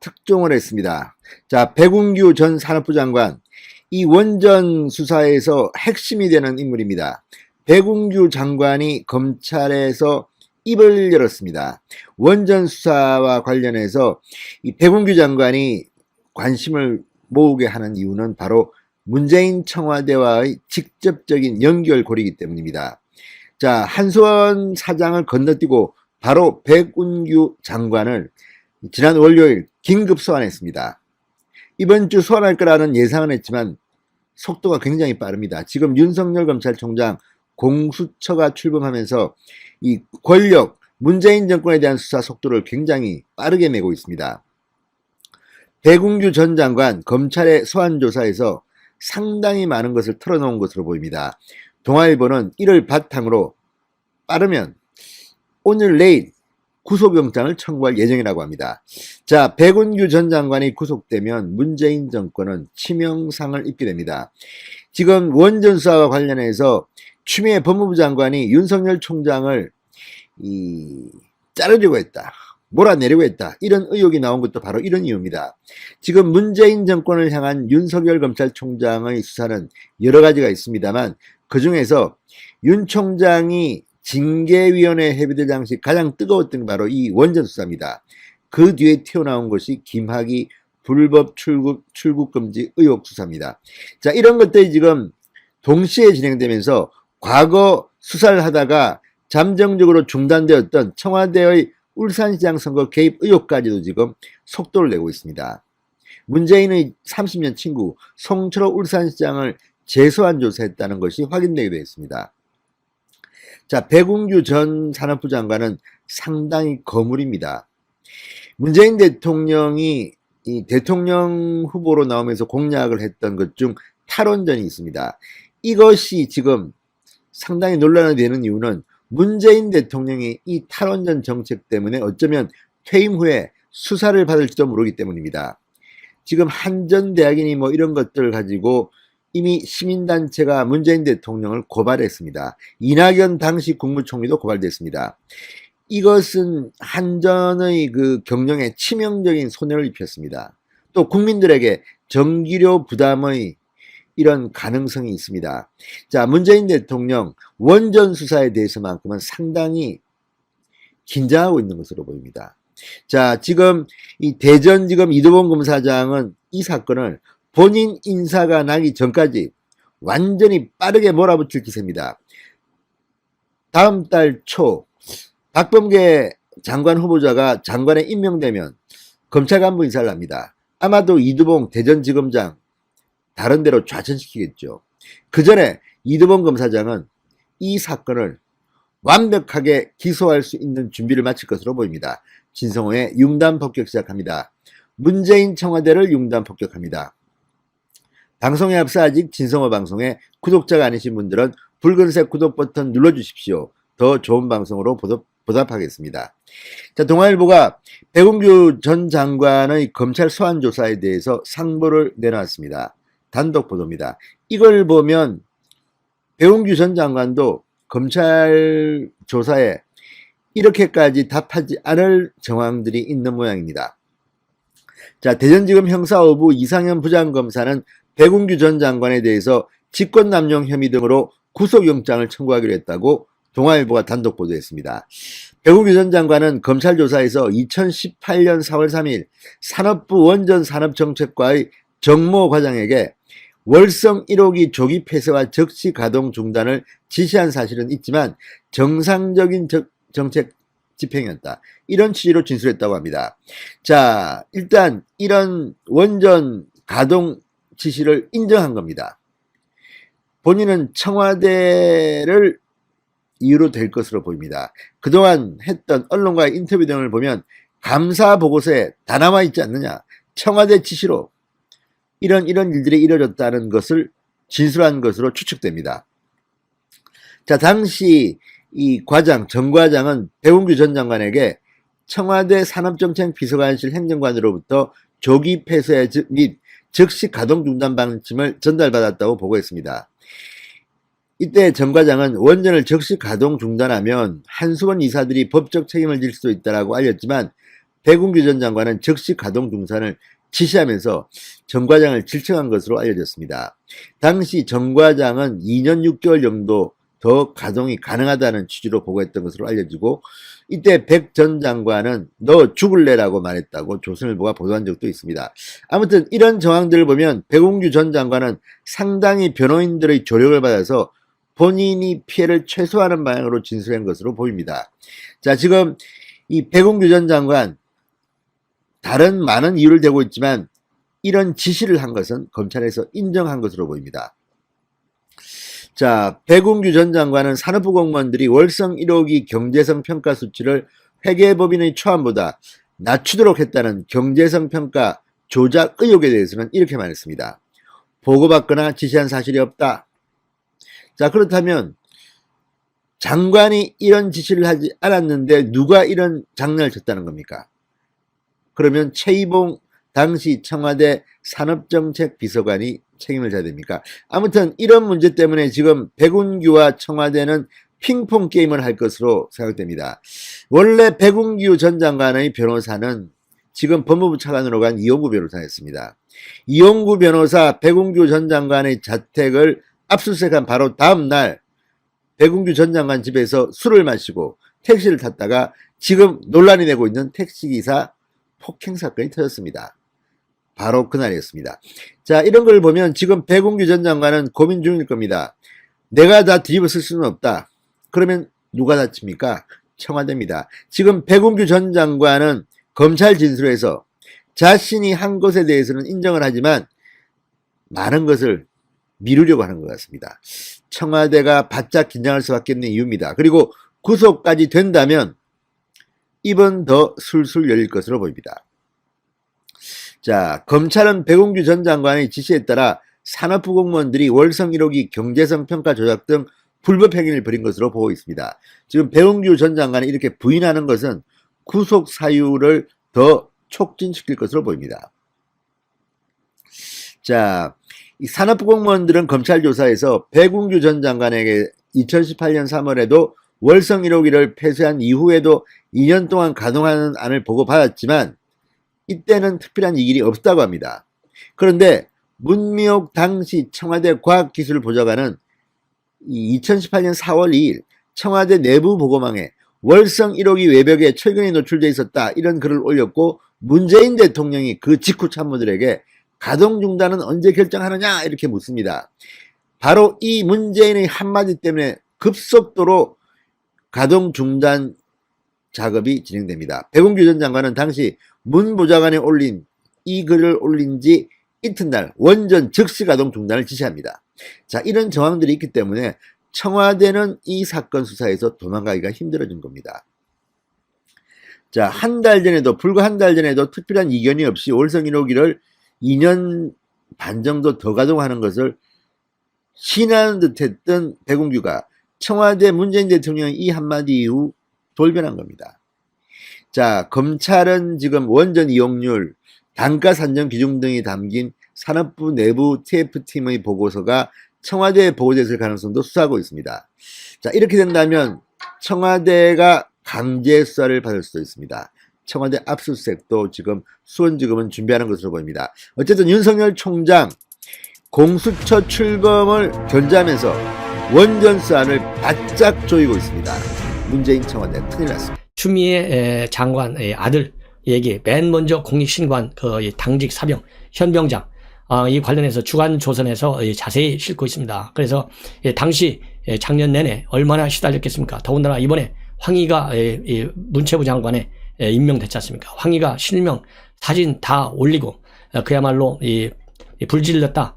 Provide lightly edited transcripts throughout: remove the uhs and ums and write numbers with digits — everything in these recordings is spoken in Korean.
특종을 했습니다. 자, 백운규 전 산업부 장관, 이 원전 수사에서 핵심이 되는 인물입니다. 백운규 장관이 검찰에서 입을 열었습니다. 원전 수사와 관련해서 이 백운규 장관이 관심을 모으게 하는 이유는 바로 문재인 청와대와의 직접적인 연결고리이기 때문입니다. 자, 한수원 사장을 건너뛰고 바로 백운규 장관을 지난 월요일 긴급 소환했습니다. 이번 주 소환할 거라는 예상은 했지만 속도가 굉장히 빠릅니다. 지금 윤석열 검찰총장 공수처가 출범하면서 이 권력, 문재인 정권에 대한 수사 속도를 굉장히 빠르게 내고 있습니다. 백운규 전 장관 검찰의 소환 조사에서 상당히 많은 것을 털어놓은 것으로 보입니다. 동아일보는 이를 바탕으로 빠르면 오늘 내일 구속영장을 청구할 예정이라고 합니다. 자, 백운규 전 장관이 구속되면 문재인 정권은 치명상을 입게 됩니다. 지금 원전 수사와 관련해서 추미애 법무부 장관이 윤석열 총장을 자르려고 했다, 몰아내려고 했다, 이런 의혹이 나온 것도 바로 이런 이유입니다. 지금 문재인 정권을 향한 윤석열 검찰총장의 수사는 여러 가지가 있습니다만 그 중에서 윤 총장이 징계위원회 해비될 당시 가장 뜨거웠던 게 바로 이 원전 수사입니다. 그 뒤에 튀어나온 것이 김학의 불법 출국 금지 의혹 수사입니다. 자, 이런 것들이 지금 동시에 진행되면서 과거 수사를 하다가 잠정적으로 중단되었던 청와대의 울산시장 선거 개입 의혹까지도 지금 속도를 내고 있습니다. 문재인의 30년 친구 송철호 울산시장을 재소환 조사했다는 것이 확인되기도 했습니다. 자, 백운규 전 산업부 장관은 상당히 거물입니다. 문재인 대통령이 이 대통령 후보로 나오면서 공약을 했던 것 중 탈원전이 있습니다. 이것이 지금 상당히 논란이 되는 이유는 문재인 대통령이 이 탈원전 정책 때문에 어쩌면 퇴임 후에 수사를 받을지도 모르기 때문입니다. 지금 한전대학이니 뭐 이런 것들을 가지고 이미 시민단체가 문재인 대통령을 고발했습니다. 이낙연 당시 국무총리도 고발됐습니다. 이것은 한전의 그 경영에 치명적인 손해를 입혔습니다. 또 국민들에게 전기료 부담의 이런 가능성이 있습니다. 자, 문재인 대통령 원전 수사에 대해서만큼은 상당히 긴장하고 있는 것으로 보입니다. 자, 지금 이 대전지검 이두봉 검사장은 이 사건을 본인 인사가 나기 전까지 완전히 빠르게 몰아붙일 기세입니다. 다음 달 초 박범계 장관 후보자가 장관에 임명되면 검찰 간부 인사를 합니다. 아마도 이두봉 대전지검장 다른 데로 좌천시키겠죠. 그 전에 이두봉 검사장은 이 사건을 완벽하게 기소할 수 있는 준비를 마칠 것으로 보입니다. 진성호의 융단 폭격 시작합니다. 문재인 청와대를 융단 폭격합니다. 방송에 앞서 아직 진성호 방송에 구독자가 아니신 분들은 붉은색 구독 버튼 눌러주십시오. 더 좋은 방송으로 보답하겠습니다. 자, 동아일보가 백운규 전 장관의 검찰 소환 조사에 대해서 상보를 내놨습니다. 단독 보도입니다. 이걸 보면 백운규 전 장관도 검찰 조사에 이렇게까지 답하지 않을 정황들이 있는 모양입니다. 자, 대전지검 형사5부 이상현 부장검사는 백운규 전 장관에 대해서 직권남용 혐의 등으로 구속영장을 청구하기로 했다고 동아일보가 단독 보도했습니다. 백운규 전 장관은 검찰 조사에서 2018년 4월 3일 산업부 원전 산업정책과의 정모 과장에게 월성 1호기 조기 폐쇄와 즉시 가동 중단을 지시한 사실은 있지만 정상적인 정책 집행이었다, 이런 취지로 진술했다고 합니다. 자, 일단 이런 원전 가동 지시를 인정한 겁니다. 본인은 청와대를 이유로 될 것으로 보입니다. 그동안 했던 언론과의 인터뷰 등을 보면 감사 보고서에 다 남아 있지 않느냐, 청와대 지시로 이런 일들이 이뤄졌다는 것을 진술한 것으로 추측됩니다. 자, 당시 이 과장, 정 과장은 백운규 전 장관에게 청와대 산업정책 비서관실 행정관으로부터 조기 폐쇄 및 즉시 가동 중단 방침을 전달받았다고 보고했습니다. 이때 정 과장은 원전을 즉시 가동 중단하면 한수원 이사들이 법적 책임을 질 수도 있다고 알렸지만 백운규 전 장관은 즉시 가동 중단을 지시하면서 정 과장을 질청한 것으로 알려졌습니다. 당시 정 과장은 2년 6개월 정도 더 가동이 가능하다는 취지로 보고했던 것으로 알려지고, 이때 백 전 장관은 너 죽을래라고 말했다고 조선일보가 보도한 적도 있습니다. 아무튼 이런 정황들을 보면 백운규 전 장관은 상당히 변호인들의 조력을 받아서 본인이 피해를 최소화하는 방향으로 진술한 것으로 보입니다. 자, 지금 이 백운규 전 장관 다른 많은 이유를 대고 있지만 이런 지시를 한 것은 검찰에서 인정한 것으로 보입니다. 자, 백운규 전 장관은 산업부 공무원들이 월성 1호기 경제성 평가 수치를 회계법인의 초안보다 낮추도록 했다는 경제성 평가 조작 의혹에 대해서는 이렇게 말했습니다. 보고받거나 지시한 사실이 없다. 자, 그렇다면 장관이 이런 지시를 하지 않았는데 누가 이런 장난을 쳤다는 겁니까? 그러면 최이봉 당시 청와대 산업정책 비서관이 책임을 져야 됩니까? 아무튼 이런 문제 때문에 지금 백운규와 청와대는 핑퐁 게임을 할 것으로 생각됩니다. 원래 백운규 전 장관의 변호사는 지금 법무부 차관으로 간 이용구 변호사였습니다. 이용구 변호사 백운규 전 장관의 자택을 압수수색한 바로 다음 날 백운규 전 장관 집에서 술을 마시고 택시를 탔다가 지금 논란이 되고 있는 택시기사 폭행 사건이 터졌습니다. 바로 그날이었습니다. 자, 이런 걸 보면 지금 백운규 전 장관은 고민 중일 겁니다. 내가 다 뒤집어 쓸 수는 없다. 그러면 누가 다칩니까? 청와대입니다. 지금 백운규 전 장관은 검찰 진술에서 자신이 한 것에 대해서는 인정을 하지만 많은 것을 미루려고 하는 것 같습니다. 청와대가 바짝 긴장할 수밖에 없는 이유입니다. 그리고 구속까지 된다면 입은 더 술술 열릴 것으로 보입니다. 자, 검찰은 백운규 전 장관의 지시에 따라 산업부 공무원들이 월성 1호기 경제성 평가 조작 등 불법 행위를 벌인 것으로 보고 있습니다. 지금 백운규 전 장관이 이렇게 부인하는 것은 구속 사유를 더 촉진시킬 것으로 보입니다. 자, 이 산업부 공무원들은 검찰 조사에서 백운규 전 장관에게 2018년 3월에도 월성 1호기를 폐쇄한 이후에도 2년 동안 가동하는 안을 보고받았지만 이때는 특별한 이익이 없다고 합니다. 그런데 문미옥 당시 청와대 과학기술보좌관은 2018년 4월 2일 청와대 내부 보고망에 월성 1호기 외벽에 철근이 노출되어 있었다, 이런 글을 올렸고, 문재인 대통령이 그 직후 참모들에게 가동 중단은 언제 결정하느냐 이렇게 묻습니다. 바로 이 문재인의 한마디 때문에 급속도로 가동 중단 작업이 진행됩니다. 백운규 전 장관은 당시 문 보좌관에 올린 이 글을 올린 지 이튿날 원전 즉시 가동 중단을 지시합니다. 자, 이런 정황들이 있기 때문에 청와대는 이 사건 수사에서 도망가기가 힘들어진 겁니다. 자, 불과 한 달 전에도 특별한 이견이 없이 월성 1호기를 2년 반 정도 더 가동하는 것을 신하는 듯 했던 백운규가 청와대 문재인 대통령의 이 한마디 이후 돌변한 겁니다. 자, 검찰은 지금 원전 이용률, 단가 산정 기준 등이 담긴 산업부 내부 TF팀의 보고서가 청와대에 보고됐을 가능성도 수사하고 있습니다. 자, 이렇게 된다면 청와대가 강제 수사를 받을 수도 있습니다. 청와대 압수수색도 지금 수원지검은 준비하는 것으로 보입니다. 어쨌든 윤석열 총장 공수처 출범을 견제하면서 원전 수사를 바짝 조이고 있습니다. 문재인 청와대 큰일 났습니다. 추미애 장관의 아들 얘기, 맨 먼저 공익신고한 그 당직 사병 현병장, 이 관련해서 주간조선에서 자세히 싣고 있습니다. 그래서 당시 작년 내내 얼마나 시달렸겠습니까? 더군다나 이번에 황희가 문체부 장관에 임명됐지 않습니까? 황희가 실명 사진 다 올리고 그야말로 불질렀다,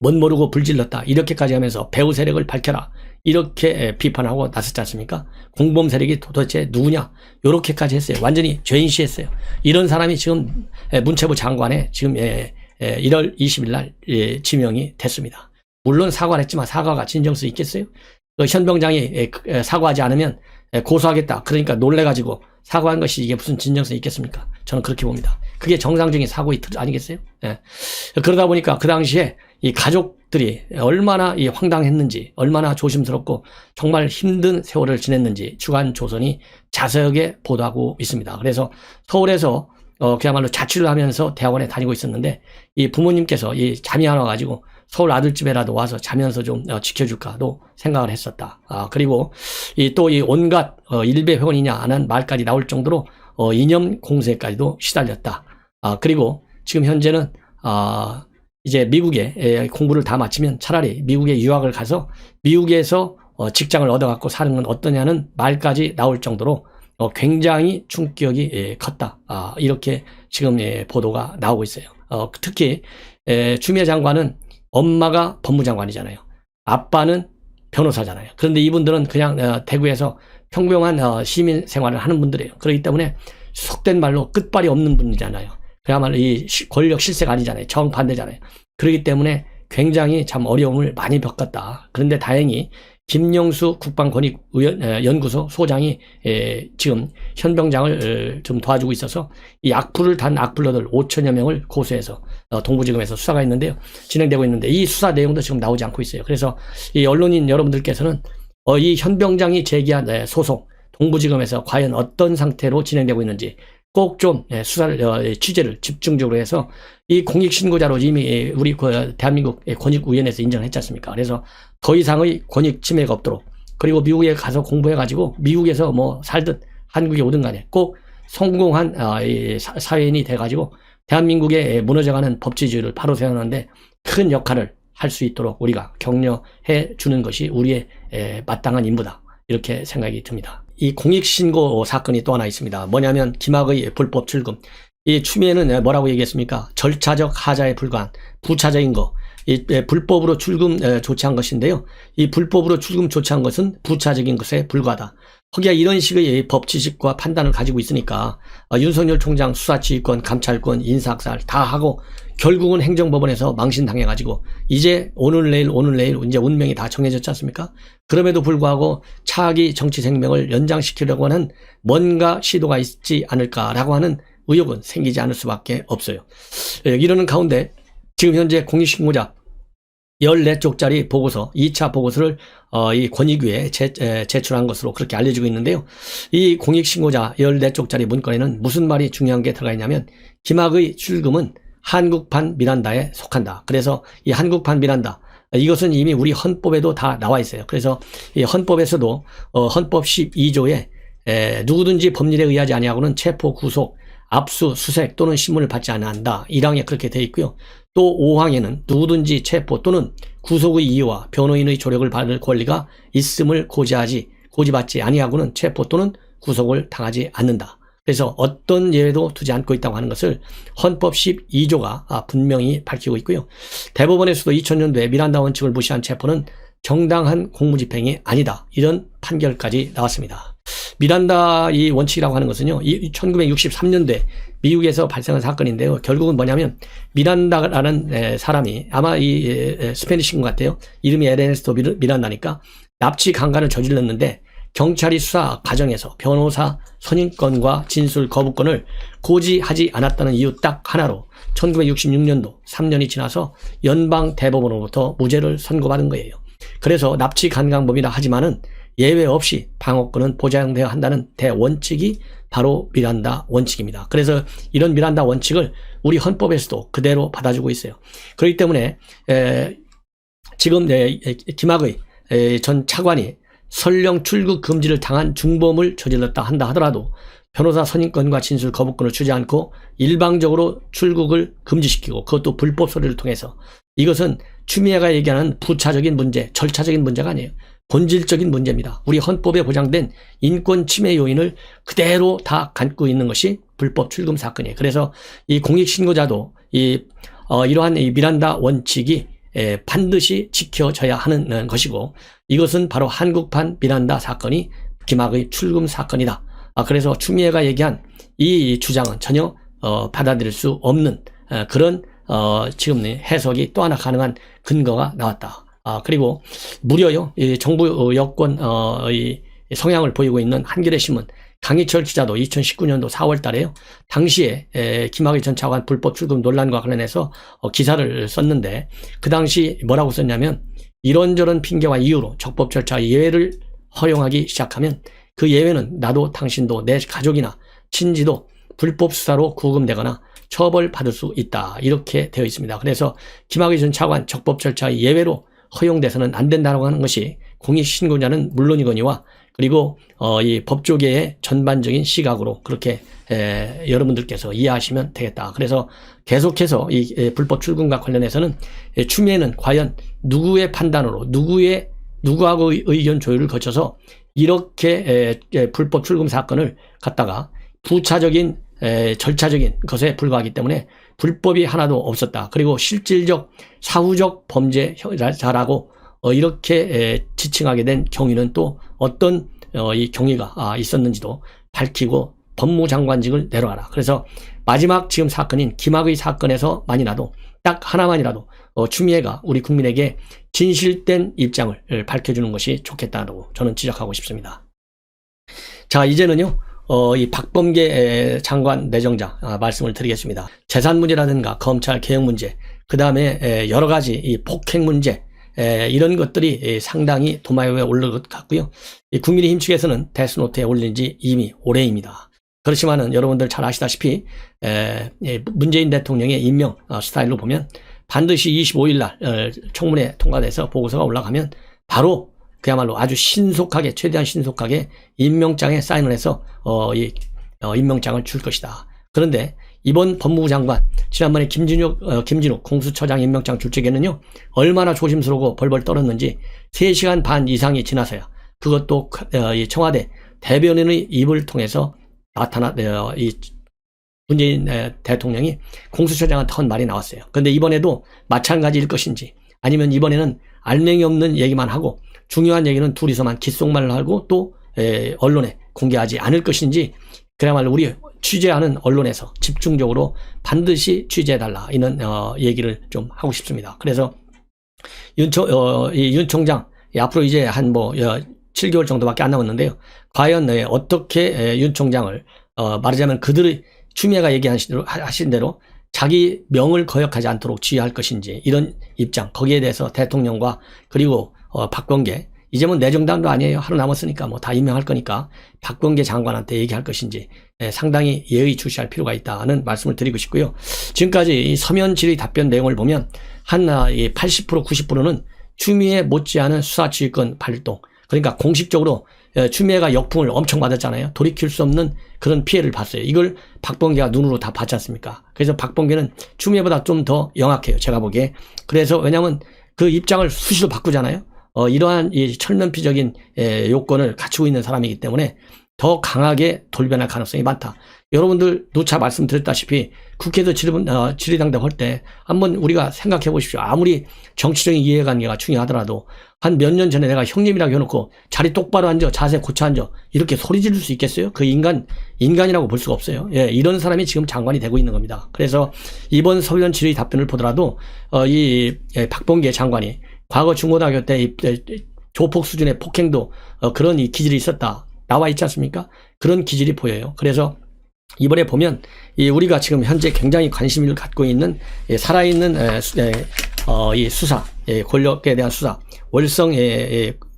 멋 모르고 불질렀다, 이렇게까지 하면서 배후 세력을 밝혀라, 이렇게 비판하고 나섰지 않습니까? 공범 세력이 도대체 누구냐, 요렇게까지 했어요. 완전히 죄인시했어요. 이런 사람이 지금 문체부 장관에 지금 1월 20일 날 지명이 됐습니다. 물론 사과를 했지만 사과가 진정성 있겠어요? 현병장이 사과하지 않으면 고소하겠다, 그러니까 놀래가지고 사과한 것이 이게 무슨 진정성이 있겠습니까? 저는 그렇게 봅니다. 그게 정상적인 사고의 틀 아니겠어요? 예. 그러다 보니까 그 당시에 이 가족들이 얼마나 이 황당했는지, 얼마나 조심스럽고 정말 힘든 세월을 지냈는지 주간조선이 자세하게 보도하고 있습니다. 그래서 서울에서 그야말로 자취를 하면서 대학원에 다니고 있었는데 이 부모님께서 이 잠이 안 와가지고 서울 아들집에라도 와서 자면서 좀 지켜줄까도 생각을 했었다. 그리고 또 이 온갖 일배회원이냐 안 한 말까지 나올 정도로 이념 공세까지도 시달렸다. 그리고 지금 현재는 이제 미국에 공부를 다 마치면 차라리 미국에 유학을 가서 미국에서 직장을 얻어갖고 사는 건 어떠냐는 말까지 나올 정도로 굉장히 충격이 컸다. 이렇게 지금 보도가 나오고 있어요. 특히 추미애 장관은 엄마가 법무장관이잖아요. 아빠는 변호사잖아요. 그런데 이분들은 그냥 대구에서 평범한 시민 생활을 하는 분들이에요. 그렇기 때문에 속된 말로 끝발이 없는 분이잖아요. 그야말로 이 권력 실세가 아니잖아요. 정반대잖아요. 그렇기 때문에 굉장히 참 어려움을 많이 겪었다. 그런데 다행히 김영수 국방권익연구소 소장이 지금 현병장을 좀 도와주고 있어서 이 악플을 단 악플러들 5천여 명을 고소해서 동부지검에서 수사가 있는데요. 진행되고 있는데 이 수사 내용도 지금 나오지 않고 있어요. 그래서 이 언론인 여러분들께서는 이 현병장이 제기한 소송 동부지검에서 과연 어떤 상태로 진행되고 있는지 꼭 좀 수사를 취재를 집중적으로 해서 이 공익신고자로 이미 우리 대한민국 권익위원회에서 인정을 했지 않습니까? 그래서 더 이상의 권익 침해가 없도록, 그리고 미국에 가서 공부해가지고 미국에서 뭐 살든 한국에 오든 간에 꼭 성공한 사회인이 돼가지고 대한민국에 무너져가는 법치주의를 바로 세우는데 큰 역할을 할 수 있도록 우리가 격려해 주는 것이 우리의 마땅한 임무다. 이렇게 생각이 듭니다. 이 공익신고 사건이 또 하나 있습니다. 뭐냐면 김학의 불법 출금. 이 추미애는 뭐라고 얘기했습니까? 절차적 하자에 불과한 부차적인 거. 이 불법으로 출금 조치한 것인데요. 이 불법으로 출금 조치한 것은 부차적인 것에 불과하다. 거기에 이런 식의 법지식과 판단을 가지고 있으니까 윤석열 총장 수사지휘권, 감찰권, 인사학살 다 하고 결국은 행정법원에서 망신당해가지고 이제 오늘 내일 이제 운명이 다 정해졌지 않습니까? 그럼에도 불구하고 차기 정치 생명을 연장시키려고 하는 뭔가 시도가 있지 않을까라고 하는 의혹은 생기지 않을 수밖에 없어요. 이러는 가운데 지금 현재 공익신고자 14쪽짜리 보고서, 2차 보고서를 이 권익위에 제출한 것으로 그렇게 알려지고 있는데요. 이 공익신고자 14쪽짜리 문건에는 무슨 말이 중요한 게 들어가 있냐면 김학의 출금은 한국판 미란다에 속한다. 그래서 이 한국판 미란다, 이것은 이미 우리 헌법에도 다 나와 있어요. 그래서 이 헌법에서도 헌법 12조에 누구든지 법률에 의하지 아니하고는 체포, 구속, 압수, 수색 또는 신문을 받지 않는다. 1항에 그렇게 되어 있고요. 또 5항에는 누구든지 체포 또는 구속의 이유와 변호인의 조력을 받을 권리가 있음을 고지받지 아니하고는 체포 또는 구속을 당하지 않는다. 그래서 어떤 예외도 두지 않고 있다고 하는 것을 헌법 12조가 분명히 밝히고 있고요. 대법원에서도 2000년도에 미란다 원칙을 무시한 체포는 정당한 공무집행이 아니다. 이런 판결까지 나왔습니다. 미란다 이 원칙이라고 하는 것은요, 1963년도에 미국에서 발생한 사건인데요. 결국은 뭐냐면 미란다라는 사람이 아마 이 스페니쉬인 것 같아요. 이름이 에르네스토 미란다니까 납치 강간을 저질렀는데 경찰이 수사 과정에서 변호사 선임권과 진술 거부권을 고지하지 않았다는 이유 딱 하나로 1966년도 3년이 지나서 연방 대법원으로부터 무죄를 선고받은 거예요. 그래서 납치 강간범이라 하지만은 예외 없이 방어권은 보장되어야 한다는 대원칙이 바로 미란다 원칙입니다. 그래서 이런 미란다 원칙을 우리 헌법에서도 그대로 받아주고 있어요. 그렇기 때문에 지금 김학의 전 차관이 설령 출국 금지를 당한 중범을 저질렀다 한다 하더라도 변호사 선임권과 진술 거부권을 주지 않고 일방적으로 출국을 금지시키고 그것도 불법 서류를 통해서, 이것은 추미애가 얘기하는 부차적인 문제, 절차적인 문제가 아니에요. 본질적인 문제입니다. 우리 헌법에 보장된 인권 침해 요인을 그대로 다 갖고 있는 것이 불법 출금 사건이에요. 그래서 이 공익신고자도 이러한 이 미란다 원칙이 반드시 지켜져야 하는 것이고, 이것은 바로 한국판 미란다 사건이 김학의 출금 사건이다. 그래서 추미애가 얘기한 이 주장은 전혀 받아들일 수 없는 그런 지금 해석이 또 하나 가능한 근거가 나왔다. 그리고 무려요, 이 정부 여권 이 성향을 보이고 있는 한겨레 신문 강희철 기자도 2019년도 4월 달에요. 당시에 김학의 전 차관 불법 출금 논란과 관련해서 기사를 썼는데 그 당시 뭐라고 썼냐면 이런저런 핑계와 이유로 적법 절차 예외를 허용하기 시작하면 그 예외는 나도 당신도 내 가족이나 친지도 불법 수사로 구금되거나 처벌받을 수 있다. 이렇게 되어 있습니다. 그래서 김학의 전 차관 적법 절차 예외로 허용돼서는 안 된다고 하는 것이 공익신고자는 물론이거니와 그리고 이 법조계의 전반적인 시각으로 그렇게 여러분들께서 이해하시면 되겠다. 그래서 계속해서 이 불법 출금과 관련해서는 추미애는 과연 누구의 판단으로 누구하고 의견 조율을 거쳐서 이렇게 불법 출금 사건을 갖다가 부차적인 절차적인 것에 불과하기 때문에 불법이 하나도 없었다. 그리고 실질적 사후적 범죄자라고 이렇게 지칭하게 된 경위는 또 어떤 이 경위가 있었는지도 밝히고 법무장관직을 내려와라. 그래서 마지막 지금 사건인 김학의 사건에서 만이라도 딱 하나만이라도 추미애가 우리 국민에게 진실된 입장을 밝혀주는 것이 좋겠다고 저는 지적하고 싶습니다. 자, 이제는요. 이 박범계 장관 내정자 말씀을 드리겠습니다. 재산 문제라든가 검찰 개혁 문제, 그 다음에 여러 가지 이 폭행 문제, 이런 것들이 상당히 도마 위에 올라올 것 같고요. 국민의힘 측에서는 데스노트에 올린 지 이미 오래입니다. 그렇지만은 여러분들 잘 아시다시피 문재인 대통령의 임명 스타일로 보면 반드시 25일 날 청문회 통과돼서 보고서가 올라가면 바로 그야말로 아주 신속하게 최대한 신속하게 임명장에 사인을 해서 임명장을 줄 것이다. 그런데 이번 법무부 장관 지난번에 김진욱 공수처장 임명장 줄 적에는요 얼마나 조심스러우고 벌벌 떨었는지 3시간 반 이상이 지나서야 그것도 청와대 대변인의 입을 통해서 이 문재인 대통령이 공수처장한테 한 말이 나왔어요. 그런데 이번에도 마찬가지일 것인지 아니면 이번에는 알맹이 없는 얘기만 하고 중요한 얘기는 둘이서만 귓속말을 하고 또 언론에 공개하지 않을 것인지 그야말로 우리 취재하는 언론에서 집중적으로 반드시 취재해달라 이런 얘기를 좀 하고 싶습니다. 그래서 윤 총장 앞으로 이제 한 7개월 정도밖에 안 남았는데요. 과연 어떻게 윤 총장을 말하자면 그들의 추미애가 얘기하신 대로 자기 명을 거역하지 않도록 지휘할 것인지 이런 입장 거기에 대해서 대통령과 그리고 박범계 이제 내 정당도 아니에요. 하루 남았으니까 다 임명할 거니까 박범계 장관한테 얘기할 것인지 상당히 예의주시할 필요가 있다는 말씀을 드리고 싶고요. 지금까지 이 서면 질의 답변 내용을 보면 한 80% 90%는 추미애 못지않은 수사지휘권 발동 그러니까 공식적으로 추미애가 역풍을 엄청 맞았잖아요. 돌이킬 수 없는 그런 피해를 봤어요. 이걸 박범계가 눈으로 다 봤지 않습니까? 그래서 박범계는 추미애보다 좀 더 영악해요. 제가 보기에. 그래서 왜냐하면 그 입장을 수시로 바꾸잖아요. 이러한 이 철면피적인 요건을 갖추고 있는 사람이기 때문에 더 강하게 돌변할 가능성이 많다. 여러분들 누차 말씀드렸다시피 국회에서 질의당당 할 때 한번 우리가 생각해 보십시오. 아무리 정치적인 이해관계가 중요하더라도 한 몇 년 전에 내가 형님이라고 해놓고 자리 똑바로 앉아 자세 고쳐 앉아 이렇게 소리 지를 수 있겠어요? 그 인간이라고 볼 수가 없어요. 이런 사람이 지금 장관이 되고 있는 겁니다. 그래서 이번 서면 질의 답변을 보더라도 박범계 장관이 과거 중고등학교 때 조폭 수준의 폭행도 그런 이 기질이 있었다. 나와 있지 않습니까? 그런 기질이 보여요. 그래서 이번에 보면 우리가 지금 현재 굉장히 관심을 갖고 있는 살아있는 이 수사, 권력에 대한 수사, 월성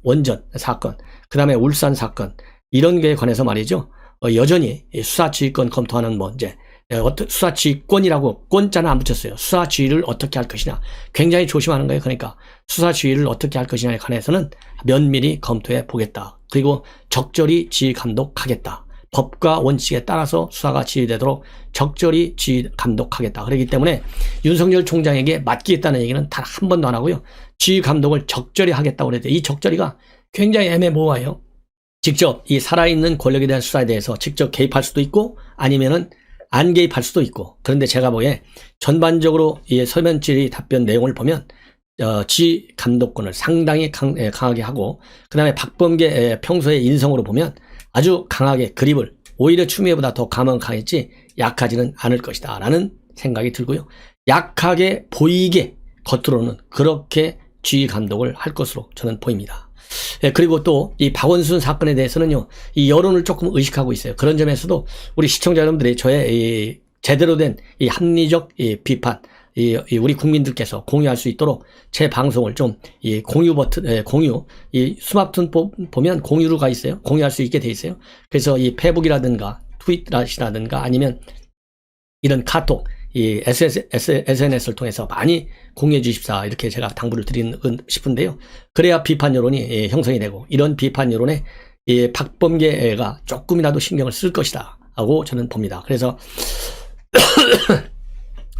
원전 사건, 그 다음에 울산 사건 이런 게 관해서 말이죠. 여전히 수사지휘권 검토하는 이제 수사지휘권이라고 권자는 안 붙였어요. 수사지휘를 어떻게 할 것이냐. 굉장히 조심하는 거예요. 그러니까 수사지휘를 어떻게 할 것이냐에 관해서는 면밀히 검토해 보겠다. 그리고 적절히 지휘 감독하겠다. 법과 원칙에 따라서 수사가 지휘되도록 적절히 지휘 감독하겠다. 그렇기 때문에 윤석열 총장에게 맡기겠다는 얘기는 단 한 번도 안 하고요. 지휘 감독을 적절히 하겠다고 그랬는데 이 적절히가 굉장히 애매모호해요. 직접 이 살아있는 권력에 대한 수사에 대해서 직접 개입할 수도 있고 아니면은 안 개입할 수도 있고 그런데 제가 보기에 전반적으로 이 서면 질의 답변 내용을 보면 지휘 감독권을 상당히 강하게 하고 그 다음에 박범계 평소의 인성으로 보면 아주 강하게 그립을 오히려 추미애보다 더 감은 강했지 약하지는 않을 것이다 라는 생각이 들고요. 약하게 보이게 겉으로는 그렇게 지휘 감독을 할 것으로 저는 보입니다. 그리고 또 이 박원순 사건에 대해서는요, 이 여론을 조금 의식하고 있어요. 그런 점에서도 우리 시청자 여러분들이 저의 이 제대로 된 이 합리적 이 비판, 이 우리 국민들께서 공유할 수 있도록 제 방송을 좀 이 공유 버튼, 공유, 이 스마트폰 보면 공유로 가 있어요. 공유할 수 있게 돼 있어요. 그래서 이 페북이라든가 트윗이라든가 아니면 이런 카톡, 이 SNS를 통해서 많이 공유해 주십사, 이렇게 제가 당부를 드리고 싶은데요. 그래야 비판 여론이 형성이 되고, 이런 비판 여론에 이 박범계가 조금이라도 신경을 쓸 것이다 하고 저는 봅니다. 그래서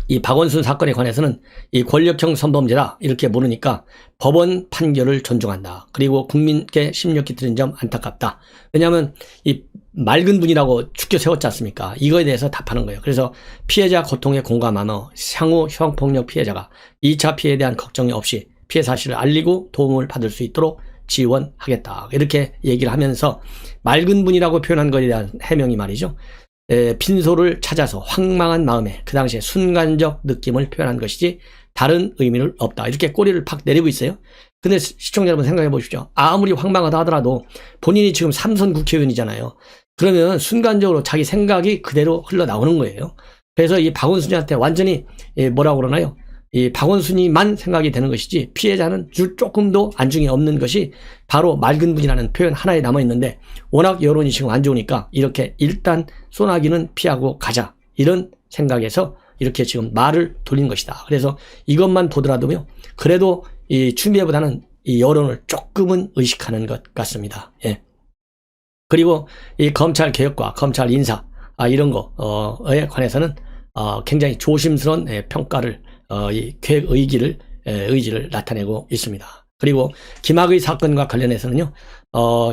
이 박원순 사건에 관해서는 이 권력형 성범죄다 이렇게 모르니까 법원 판결을 존중한다. 그리고 국민께 심력 끼치는 점 안타깝다. 왜냐하면 이 맑은 분이라고 축켜 세웠지 않습니까? 이거에 대해서 답하는 거예요. 그래서 피해자 고통에 공감하며 향후 성폭력 피해자가 2차 피해에 대한 걱정이 없이 피해 사실을 알리고 도움을 받을 수 있도록 지원하겠다. 이렇게 얘기를 하면서 맑은 분이라고 표현한 것에 대한 해명이 말이죠. 빈소를 찾아서 황망한 마음에 그 당시에 순간적 느낌을 표현한 것이지 다른 의미는 없다. 이렇게 꼬리를 팍 내리고 있어요. 근데 시청자 여러분 생각해 보십시오. 아무리 황망하다 하더라도 본인이 지금 3선 국회의원이잖아요. 그러면 순간적으로 자기 생각이 그대로 흘러나오는 거예요. 그래서 이 박원순이한테 완전히 뭐라고 그러나요? 이 박원순이만 생각이 되는 것이지 피해자는 조금도 안중에 없는 것이 바로 맑은 분이라는 표현 하나에 남아있는데, 워낙 여론이 지금 안 좋으니까 이렇게 일단 소나기는 피하고 가자, 이런 생각에서 이렇게 지금 말을 돌린 것이다. 그래서 이것만 보더라도요, 그래도 이 추미애보다는 이 여론을 조금은 의식하는 것 같습니다. 예. 그리고 이 검찰 개혁과 검찰 인사, 이런 거에 관해서는 굉장히 조심스러운 평가를, 이 계획 의지를 나타내고 있습니다. 그리고 김학의 사건과 관련해서는요,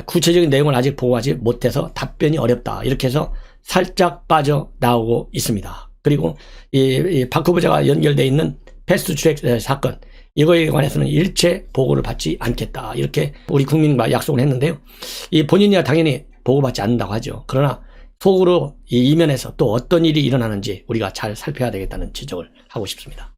구체적인 내용을 아직 보고하지 못해서 답변이 어렵다, 이렇게 해서 살짝 빠져나오고 있습니다. 그리고 이 박 후보자가 연결되어 있는 패스트트랙 사건, 이거에 관해서는 일체 보고를 받지 않겠다, 이렇게 우리 국민과 약속을 했는데요. 이 본인이야 당연히 보고받지 않는다고 하죠. 그러나 속으로 이 이면에서 또 어떤 일이 일어나는지 우리가 잘 살펴야 되겠다는 지적을 하고 싶습니다.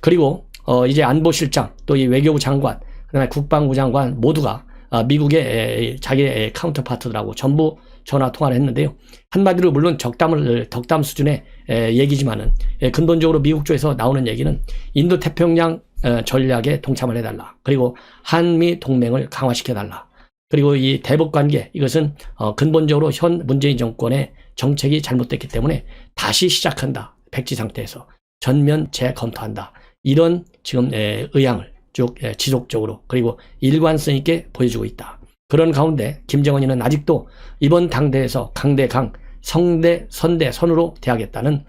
그리고 이제 안보실장, 또 이 외교부 장관, 그다음에 국방부 장관 모두가 미국의 자기의 카운터파트들하고 전부 전화 통화를 했는데요. 한마디로 물론 덕담 수준의 얘기지만은, 근본적으로 미국 쪽에서 나오는 얘기는 인도 태평양 전략에 동참을 해달라. 그리고 한미 동맹을 강화시켜달라. 그리고 이 대북 관계, 이것은 근본적으로 현 문재인 정권의 정책이 잘못됐기 때문에 다시 시작한다. 백지 상태에서 전면 재검토한다. 이런 지금 의향을 쭉 지속적으로 그리고 일관성 있게 보여주고 있다. 그런 가운데 김정은이는 아직도 이번 당대에서 강대강, 성대, 선대, 선으로 대하겠다는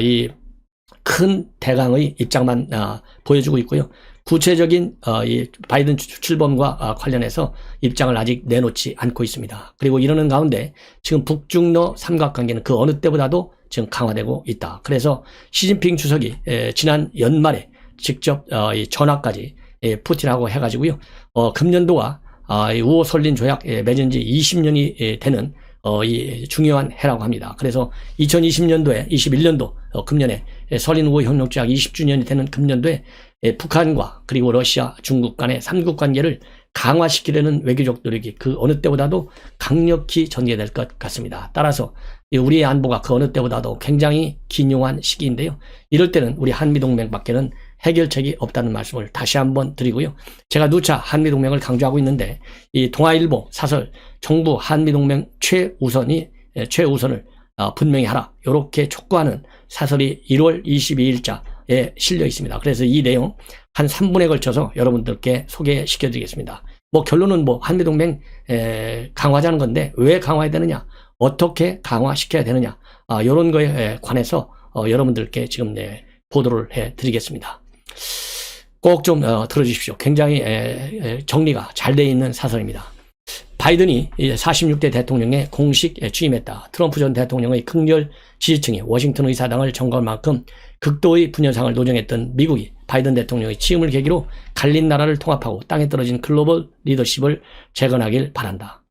이 큰 대강의 입장만 보여주고 있고요. 구체적인 이 바이든 출범과 관련해서 입장을 아직 내놓지 않고 있습니다. 그리고 이러는 가운데 지금 북중러 삼각관계는 그 어느 때보다도 지금 강화되고 있다. 그래서 시진핑 주석이 지난 연말에 직접 이 전화까지 푸틴하고 해가지고요. 금년도와 우호 설린 조약 맺은 지 20년이 되는 이 중요한 해라고 합니다. 그래서 2020년도에 21년도 금년에 설린 우호 협력 조약 20주년이 되는 금년도에 북한과 그리고 러시아, 중국 간의 삼국 관계를 강화시키려는 외교적 노력이 그 어느 때보다도 강력히 전개될 것 같습니다. 따라서 우리의 안보가 그 어느 때보다도 굉장히 긴요한 시기인데요. 이럴 때는 우리 한미동맹밖에는 해결책이 없다는 말씀을 다시 한번 드리고요. 제가 누차 한미동맹을 강조하고 있는데, 이 동아일보 사설 정부 한미동맹 최우선을 분명히 하라, 이렇게 촉구하는 사설이 1월 22일자에 실려 있습니다. 그래서 이 내용 한 3분에 걸쳐서 여러분들께 소개시켜 드리겠습니다. 뭐 결론은 뭐 한미동맹 강화하자는 건데, 왜 강화해야 되느냐, 어떻게 강화시켜야 되느냐, 이런 거에 관해서 여러분들께 지금 보도를 해 드리겠습니다. 꼭 좀 들어주십시오. 굉장히 정리가 잘 되어 있는 사설입니다. 바이든이 46대 대통령에 공식 취임했다. 트럼프 전 대통령의 극렬 지지층이 워싱턴 의사당을 점거할 만큼 극도의 분열상을 노정했던 미국이 바이든 대통령의 취임을 계기로 갈린 나라를 통합하고 땅에 떨어진 글로벌 리더십을 재건하길 바란다.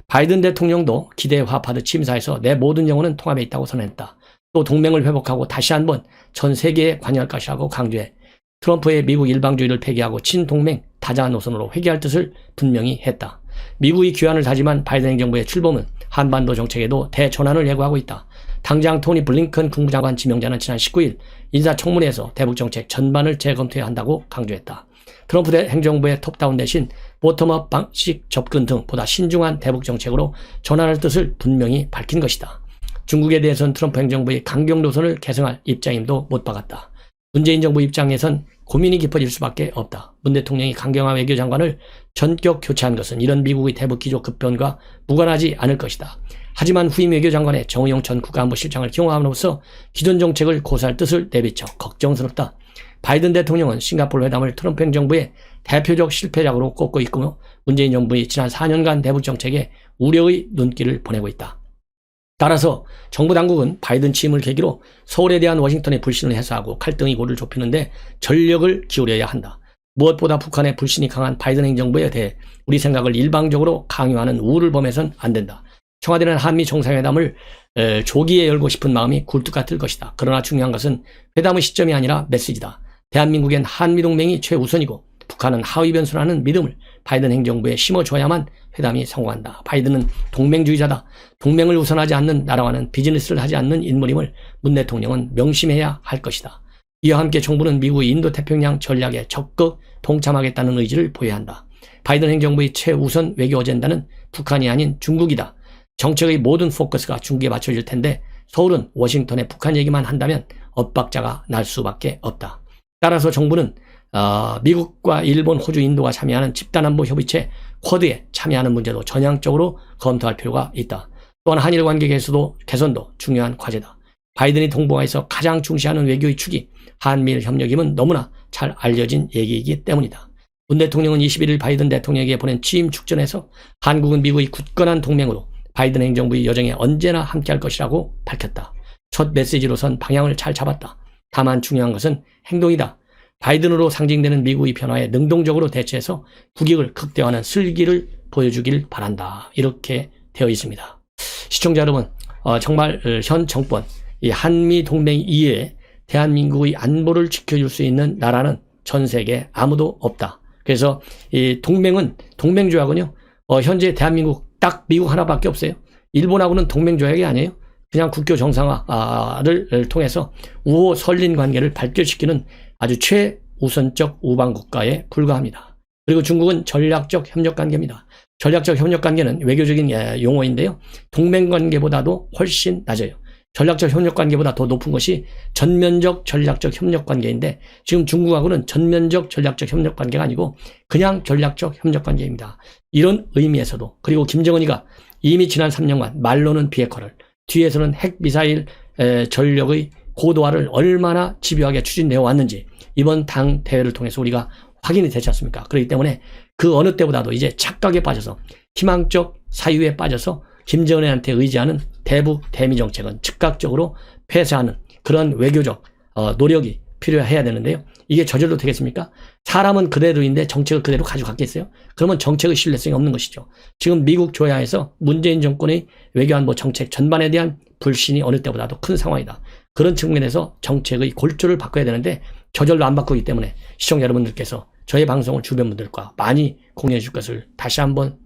바이든 대통령도 기대에 화합하듯 취임사에서 내 모든 영혼은 통합에 있다고 선언했다. 또 동맹을 회복하고 다시 한번 전 세계에 관여할 것이라고 강조해 트럼프의 미국 일방주의를 폐기하고 친동맹 타자한 노선으로 회귀할 뜻을 분명히 했다. 미국이 귀환을 다짐한 바이든 행정부의 출범은 한반도 정책에도 대전환을 예고하고 있다. 당장 토니 블링컨 국무장관 지명자는 지난 19일 인사청문회에서 대북정책 전반을 재검토해야 한다고 강조했다. 트럼프 행정부의 톱다운 대신 보텀업 방식 접근 등 보다 신중한 대북정책으로 전환할 뜻을 분명히 밝힌 것이다. 중국에 대해서는 트럼프 행정부의 강경 노선을 계승할 입장임도 못 박았다. 문재인 정부 입장에선 고민이 깊어질 수밖에 없다. 문 대통령이 강경화 외교장관을 전격 교체한 것은 이런 미국의 대북 기조 급변과 무관하지 않을 것이다. 하지만 후임 외교장관의 정의용 전 국가안보실장을 기용함으로써 기존 정책을 고수할 뜻을 내비쳐 걱정스럽다. 바이든 대통령은 싱가포르 회담을 트럼프 행정부의 대표적 실패작으로 꼽고 있고 문재인 정부의 지난 4년간 대북 정책에 우려의 눈길을 보내고 있다. 따라서 정부 당국은 바이든 취임을 계기로 서울에 대한 워싱턴의 불신을 해소하고 갈등의 고를 좁히는데 전력을 기울여야 한다. 무엇보다 북한의 불신이 강한 바이든 행정부에 대해 우리 생각을 일방적으로 강요하는 우를 범해선 안 된다. 청와대는 한미 정상회담을 조기에 열고 싶은 마음이 굴뚝 같을 것이다. 그러나 중요한 것은 회담의 시점이 아니라 메시지다. 대한민국엔 한미동맹이 최우선이고 북한은 하위 변수라는 믿음을 바이든 행정부에 심어줘야만 회담이 성공한다. 바이든은 동맹주의자다. 동맹을 우선하지 않는 나라와는 비즈니스를 하지 않는 인물임을 문 대통령은 명심해야 할 것이다. 이와 함께 정부는 미국의 인도태평양 전략에 적극 동참하겠다는 의지를 보여야 한다. 바이든 행정부의 최우선 외교 어젠다는 북한이 아닌 중국이다. 정책의 모든 포커스가 중국에 맞춰질 텐데 서울은 워싱턴에 북한 얘기만 한다면 엇박자가 날 수밖에 없다. 따라서 정부는 미국과 일본, 호주, 인도가 참여하는 집단안보 협의체 쿼드에 참여하는 문제도 전향적으로 검토할 필요가 있다. 또한 한일 관계 개선도 중요한 과제다. 바이든이 동북아에서 가장 중시하는 외교의 축이 한미일 협력임은 너무나 잘 알려진 얘기이기 때문이다. 문 대통령은 21일 바이든 대통령에게 보낸 취임 축전에서 한국은 미국의 굳건한 동맹으로 바이든 행정부의 여정에 언제나 함께할 것이라고 밝혔다. 첫 메시지로선 방향을 잘 잡았다. 다만 중요한 것은 행동이다. 바이든으로 상징되는 미국의 변화에 능동적으로 대처해서 국익을 극대화하는 슬기를 보여주길 바란다. 이렇게 되어 있습니다. 시청자 여러분, 정말 현 정권, 이 한미 동맹 이외에 대한민국의 안보를 지켜줄 수 있는 나라는 전 세계에 아무도 없다. 그래서 이 동맹조약은요, 현재 대한민국 딱 미국 하나밖에 없어요. 일본하고는 동맹조약이 아니에요. 그냥 국교 정상화를 통해서 우호 설린 관계를 발전시키는 아주 최우선적 우방국가에 불과합니다. 그리고 중국은 전략적 협력관계입니다. 전략적 협력관계는 외교적인 용어인데요. 동맹관계보다도 훨씬 낮아요. 전략적 협력관계보다 더 높은 것이 전면적 전략적 협력관계인데 지금 중국하고는 전면적 전략적 협력관계가 아니고 그냥 전략적 협력관계입니다. 이런 의미에서도 그리고 김정은이가 이미 지난 3년간 말로는 비핵화를 뒤에서는 핵미사일 전력의 고도화를 얼마나 집요하게 추진되어 왔는지 이번 당 대회를 통해서 우리가 확인이 되지 않습니까? 그렇기 때문에 그 어느 때보다도 이제 착각에 빠져서 희망적 사유에 빠져서 김정은한테 의지하는 대북 대미 정책은 즉각적으로 폐쇄하는 그런 외교적 노력이 필요해야 되는데요. 이게 저절로 되겠습니까? 사람은 그대로인데 정책을 그대로 가져갔겠어요? 그러면 정책의 신뢰성이 없는 것이죠. 지금 미국 조야에서 문재인 정권의 외교안보 정책 전반에 대한 불신이 어느 때보다도 큰 상황이다. 그런 측면에서 정책의 골조를 바꿔야 되는데 저절로 안 바꾸기 때문에 시청자 여러분들께서 저의 방송을 주변 분들과 많이 공유해 줄 것을 다시 한번